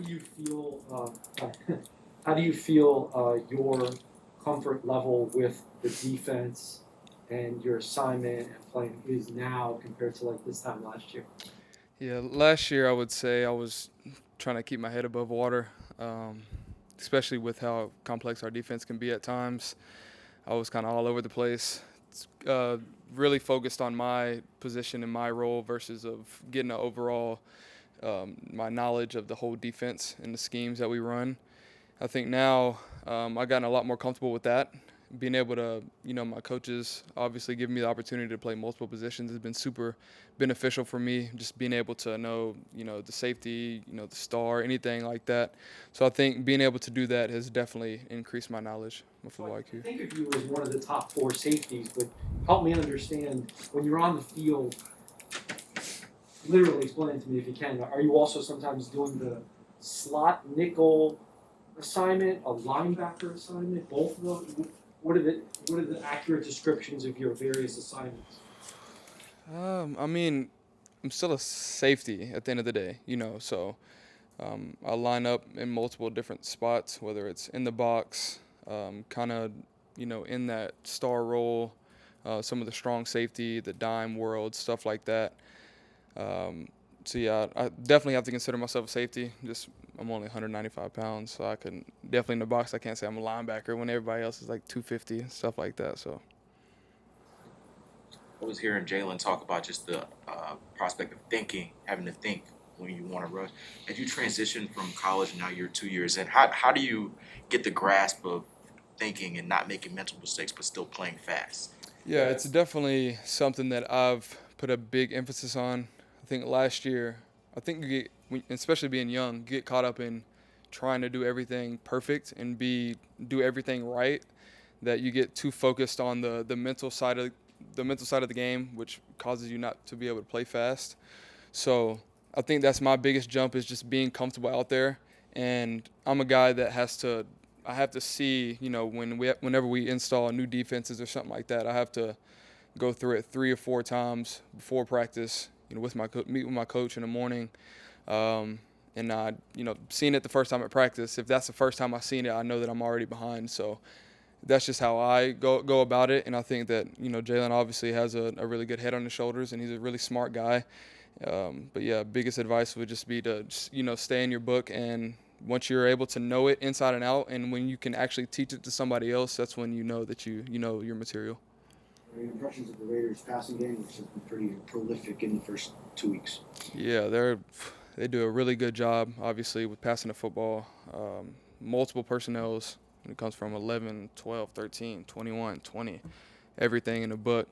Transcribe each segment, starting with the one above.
do you feel? How do you feel your comfort level with the defense and your assignment and playing is now compared to like this time last year? Yeah, last year I would say I was trying to keep my head above water, um, especially with how complex our defense can be at times. I was kind of all over the place, uh, really focused on my position and my role versus of getting an overall my knowledge of the whole defense and the schemes that we run. I think now I've gotten a lot more comfortable with that. Being able to, my coaches obviously giving me the opportunity to play multiple positions has been super beneficial for me. Just being able to know, the safety, the star, anything like that. So I think being able to do that has definitely increased my knowledge of So I football IQ. think of you as one of the top four safeties, but help me understand when you're on the field. Literally explain it to me if you can. Are you also sometimes doing the slot nickel assignment, a linebacker assignment, both of them? What are the accurate descriptions of your various assignments? I mean, I'm still a safety at the end of the day, so I line up in multiple different spots, whether it's in the box, kind of, in that star role, some of the strong safety, the dime world, stuff like that. Um, so yeah, I definitely have to consider myself a safety. Just I'm only 195 pounds, so I can definitely in the box. I can't say I'm a linebacker when everybody else is like 250 stuff like that. So I was hearing Jalen talk about just the prospect of thinking, having to think when you want to rush. As you transition from college, now you're 2 years in, how do you get the grasp of thinking and not making mental mistakes but still playing fast? yeah, it's definitely something that I've put a big emphasis on. I think last year, I think you get, especially being young, get caught up in trying to do everything perfect and do everything right, that you get too focused on the mental side of the game, which causes you not to be able to play fast. So I think that's my biggest jump is just being comfortable out there. And I'm a guy that I have to see, whenever we install new defenses or something like that, I have to go through it 3 or 4 times before practice, with meet with my coach in the morning. And I, seeing it the first time at practice, if that's the first time I've seen it, I know that I'm already behind. So that's just how I go about it. And I think that Jalen obviously has a really good head on his shoulders, and he's a really smart guy. But yeah, biggest advice would just be to stay in your book, and once you're able to know it inside and out, and when you can actually teach it to somebody else, that's when you know that you know your material. Your impressions of the Raiders' passing game, which has been pretty prolific in the first 2 weeks. Yeah, they do a really good job, obviously, with passing the football. Multiple personnels when it comes from 11, 12, 13, 21, 20, everything in the book.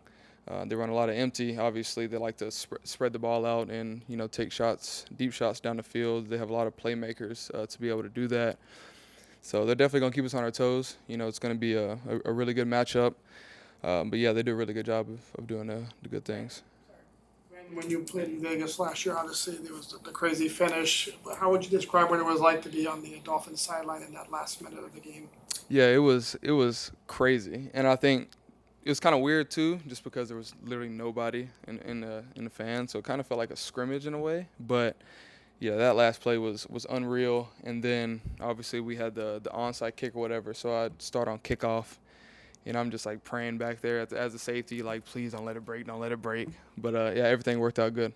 They run a lot of empty. Obviously, they like to spread the ball out and take shots, deep shots down the field. They have a lot of playmakers to be able to do that. So they're definitely gonna keep us on our toes. It's gonna be a really good matchup. But yeah, they do a really good job of doing the good things. When you played in Vegas last year, obviously there was the crazy finish. How would you describe what it was like to be on the Dolphins sideline in that last minute of the game? Yeah, it was crazy, and I think it was kind of weird too, just because there was literally nobody in the fan, so it kind of felt like a scrimmage in a way. But yeah, that last play was unreal, and then obviously we had the onside kick or whatever, so I'd start on kickoff, and I'm just like praying back there as a safety, like please don't let it break, don't let it break. But yeah, everything worked out good.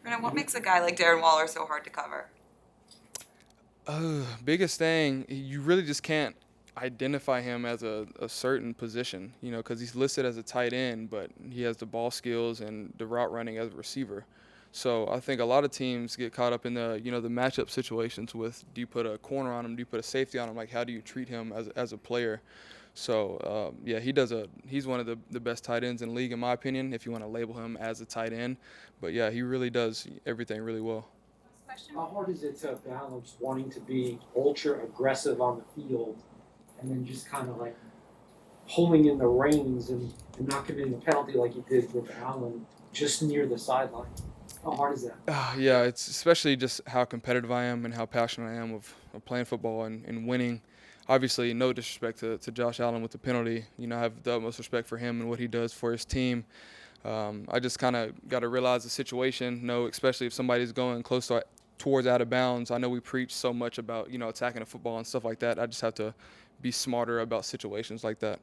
Brennan, what makes a guy like Darren Waller so hard to cover? Biggest thing, you really just can't identify him as a certain position, because he's listed as a tight end, but he has the ball skills and the route running as a receiver. So I think a lot of teams get caught up in the matchup situations with, do you put a corner on him, do you put a safety on him, like how do you treat him as a player? So yeah, he's one of the best tight ends in the league in my opinion, if you want to label him as a tight end. But yeah, he really does everything really well. Last question. How hard is it to balance wanting to be ultra aggressive on the field and then just kind of like pulling in the reins and not committing a penalty like you did with Allen just near the sideline? How hard is that? Yeah, it's especially just how competitive I am and how passionate I am of playing football and winning. Obviously, no disrespect to Josh Allen with the penalty. I have the utmost respect for him and what he does for his team. I just kind of got to realize the situation, know, especially if somebody's going close to towards out of bounds, I know we preach so much about, attacking the football and stuff like that. I just have to be smarter about situations like that.